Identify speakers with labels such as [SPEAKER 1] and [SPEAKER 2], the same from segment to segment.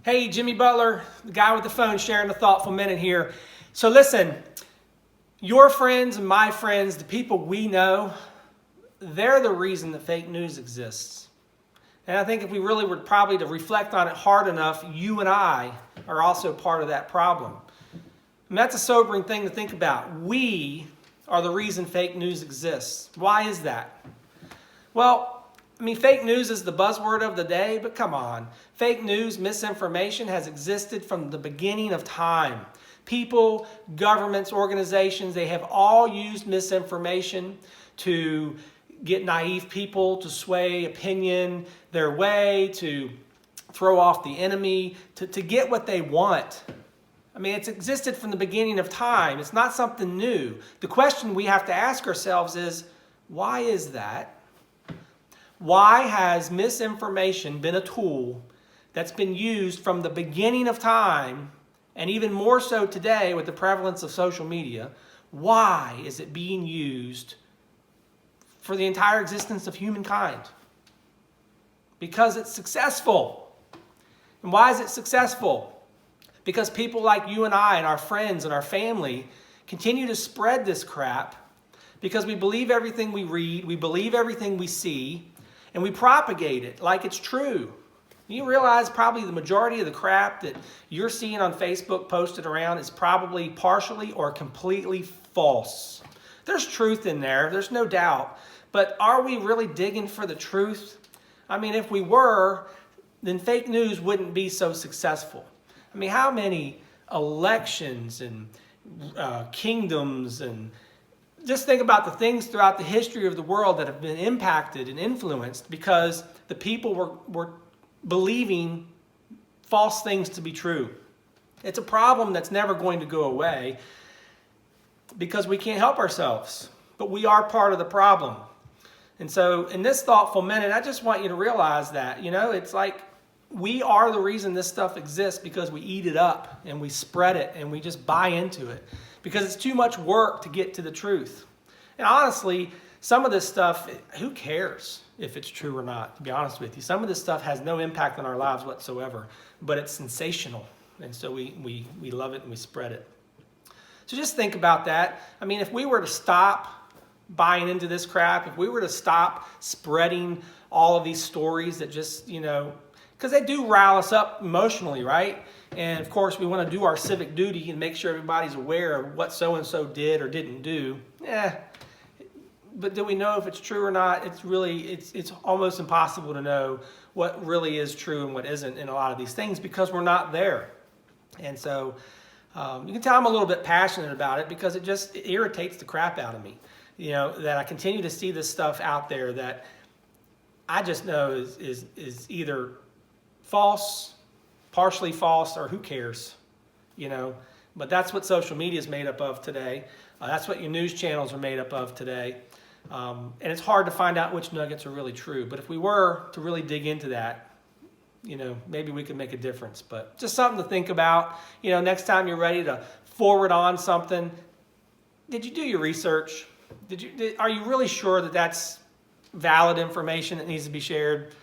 [SPEAKER 1] Hey, Jimmy Butler, the guy with the phone, sharing a thoughtful minute here. So listen, your friends and my friends, the people we know, they're the reason that fake news exists. And I think if we really were probably to reflect on it hard enough, you and I are also part of that problem. And that's a sobering thing to think about. We are the reason fake news exists. Why is that? Well, fake news is the buzzword of the day, but come on. Fake news, misinformation has existed from the beginning of time. People, governments, organizations, they have all used misinformation to get naive people to sway opinion their way, to throw off the enemy, to get what they want. It's existed from the beginning of time. It's not something new. The question we have to ask ourselves is, why is that? Why has misinformation been a tool that's been used from the beginning of time, and even more so today with the prevalence of social media? Why is it being used for the entire existence of humankind? Because it's successful. And why is it successful? Because people like you and I and our friends and our family continue to spread this crap because we believe everything we read, we believe everything we see, and we propagate it like it's true. You realize probably the majority of the crap that you're seeing on Facebook posted around is probably partially or completely false. There's truth in there, there's no doubt. But are we really digging for the truth? If we were, then fake news wouldn't be so successful. How many elections and kingdoms, and just think about the things throughout the history of the world that have been impacted and influenced because the people were believing false things to be true. It's a problem that's never going to go away because we can't help ourselves, but we are part of the problem. And so in this thoughtful minute, I just want you to realize that, it's like we are the reason this stuff exists because we eat it up and we spread it and we just buy into it because it's too much work to get to the truth. And honestly, some of this stuff, who cares if it's true or not, to be honest with you? Some of this stuff has no impact on our lives whatsoever, but it's sensational. And so we love it and we spread it. So just think about that. If we were to stop buying into this crap, if we were to stop spreading all of these stories that just, because they do rile us up emotionally, right? And of course, we want to do our civic duty and make sure everybody's aware of what so-and-so did or didn't do. But do we know if it's true or not? It's almost impossible to know what really is true and what isn't in a lot of these things because we're not there. And so you can tell I'm a little bit passionate about it because it irritates the crap out of me. That I continue to see this stuff out there that I just know is either false, partially false, or who cares, But that's what social media is made up of today. That's what your news channels are made up of today. And it's hard to find out which nuggets are really true. But if we were to really dig into that, maybe we could make a difference. But just something to think about. Next time you're ready to forward on something, did you do your research? Are you really sure that that's valid information that needs to be shared?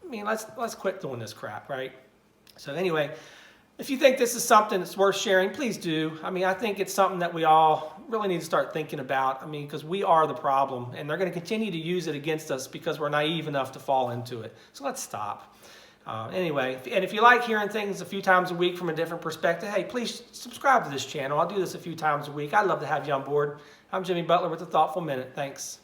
[SPEAKER 1] Let's quit doing this crap, right? So anyway, if you think this is something that's worth sharing, please do. I think it's something that we all really need to start thinking about. Because we are the problem, and they're going to continue to use it against us because we're naive enough to fall into it. So let's stop. Anyway, and if you like hearing things a few times a week from a different perspective, hey, please subscribe to this channel. I'll do this a few times a week. I'd love to have you on board. I'm Jimmy Butler with the Thoughtful Minute. Thanks.